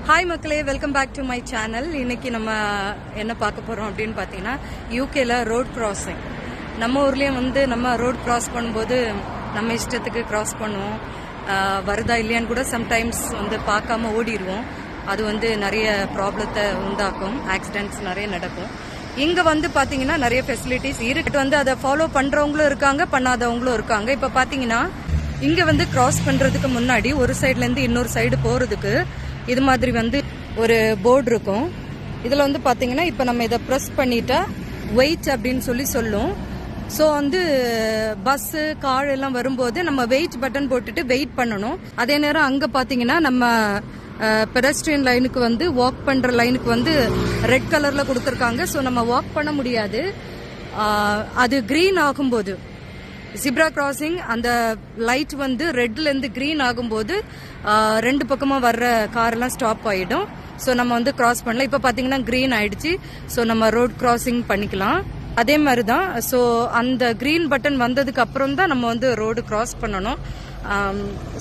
Hi மக்களே, welcome back to my channel. இன்னைக்கு நம்ம என்ன பார்க்க போறோம் அப்படின்னு பார்த்தீங்கன்னா, யூகேல ரோட் கிராசிங். நம்ம ஊர்லயும் நம்ம ரோட் கிராஸ் பண்ணும்போது நம்ம இஷ்டத்துக்கு கிராஸ் பண்ணுவோம். வருதா இல்லையான்னு கூட சம்டைம்ஸ் பார்க்காம ஓடிடுவோம். அது நிறைய ப்ராப்ளத்தை உண்டாக்கும், ஆக்சிடென்ட்ஸ் நிறைய நடக்கும். இங்க பாத்தீங்கன்னா நிறைய ஃபெசிலிட்டிஸ் இருக்கு. அதை ஃபாலோ பண்றவங்களும் இருக்காங்க, பண்ணாதவங்களும் இருக்காங்க. இப்ப பாத்தீங்கன்னா இங்க கிராஸ் பண்றதுக்கு முன்னாடி ஒரு சைட்ல இருந்து இன்னொரு சைடு போறதுக்கு இது மாதிரி ஒரு போர்டு இருக்கும். இதுல பாத்தீங்கன்னா இப்ப நம்ம இதை பிரஸ் பண்ணிட்டா வெயிட் அப்படின்னு சொல்லும். ஸோ பஸ் கார் எல்லாம் வரும்போது நம்ம வெயிட் பட்டன் போட்டுட்டு வெயிட் பண்ணணும். அதே நேரம் அங்க பாத்தீங்கன்னா நம்ம பெடஸ்ட்ரியன் லைனுக்கு வாக் பண்ற லைனுக்கு ரெட் கலர்ல கொடுத்துருக்காங்க. ஸோ நம்ம வாக் பண்ண முடியாது. அது கிரீன் ஆகும்போது ஜிப்ரா கிராசிங் அந்த லைட் ரெட்ல இருந்து கிரீன் ஆகும்போது ரெண்டு பக்கமா வர்ற கார் எல்லாம் ஸ்டாப் ஆயிடும். ஸோ நம்ம கிராஸ் பண்ணலாம். இப்ப பாத்தீங்கன்னா கிரீன் ஆயிடுச்சு. ஸோ நம்ம ரோட் கிராசிங் பண்ணிக்கலாம். அதே மாதிரிதான். ஸோ அந்த கிரீன் பட்டன் வந்ததுக்கு அப்புறம் தான் நம்ம ரோடு கிராஸ் பண்ணணும்.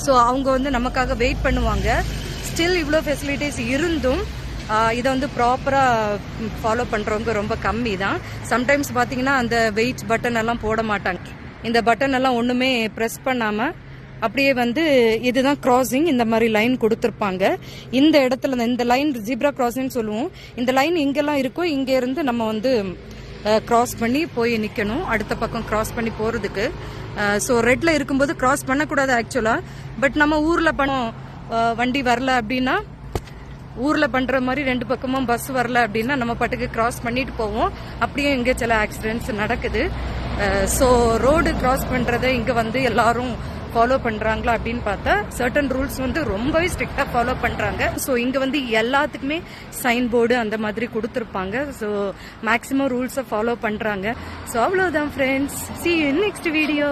ஸோ அவங்க நமக்காக வெயிட் பண்ணுவாங்க. ஸ்டில் இவ்வளோ ஃபெசிலிட்டிஸ் இருந்தும் இதை ப்ராப்பரா ஃபாலோ பண்றவங்க ரொம்ப கம்மி தான். சம்டைம்ஸ் பாத்தீங்கன்னா அந்த வெயிட் பட்டன் எல்லாம் போட மாட்டாங்க. இந்த பட்டன் எல்லாம் ஒண்ணுமே பிரஸ் பண்ணாம அப்படியே இதுதான் கிராசிங். இந்த மாதிரி லைன் கொடுத்துருப்பாங்க. இந்த இடத்துல இந்த லைன் ஜீப்ரா கிராசிங் சொல்லுவோம். இந்த லைன் இங்கெல்லாம் இருக்கும். இங்க இருந்து நம்ம கிராஸ் பண்ணி போய் நிக்கணும், அடுத்த பக்கம் கிராஸ் பண்ணி போறதுக்கு. ஸோ ரெட்ல இருக்கும்போது கிராஸ் பண்ணக்கூடாது ஆக்சுவலா. பட் நம்ம ஊர்ல வண்டி வரல அப்படின்னா, ஊர்ல பண்ற மாதிரி ரெண்டு பக்கமும் பஸ் வரல அப்படின்னா நம்ம பாட்டுக்கு கிராஸ் பண்ணிட்டு போவோம். அப்படியே இங்க சில ஆக்சிடென்ட்ஸ் நடக்குது. ஸோ ரோடு கிராஸ் பண்றதை இங்க எல்லாரும் ஃபாலோ பண்றாங்களா அப்படின்னு பார்த்தா சர்டன் ரூல்ஸ் ரொம்பவே ஸ்ட்ரிக்டா ஃபாலோ பண்றாங்க. ஸோ இங்க எல்லாத்துக்குமே சைன் போர்டு அந்த மாதிரி கொடுத்துருப்பாங்க. ஸோ மேக்சிமம் ரூல்ஸை ஃபாலோ பண்றாங்க. ஸோ அவ்வளவுதான் friends. See you in next video.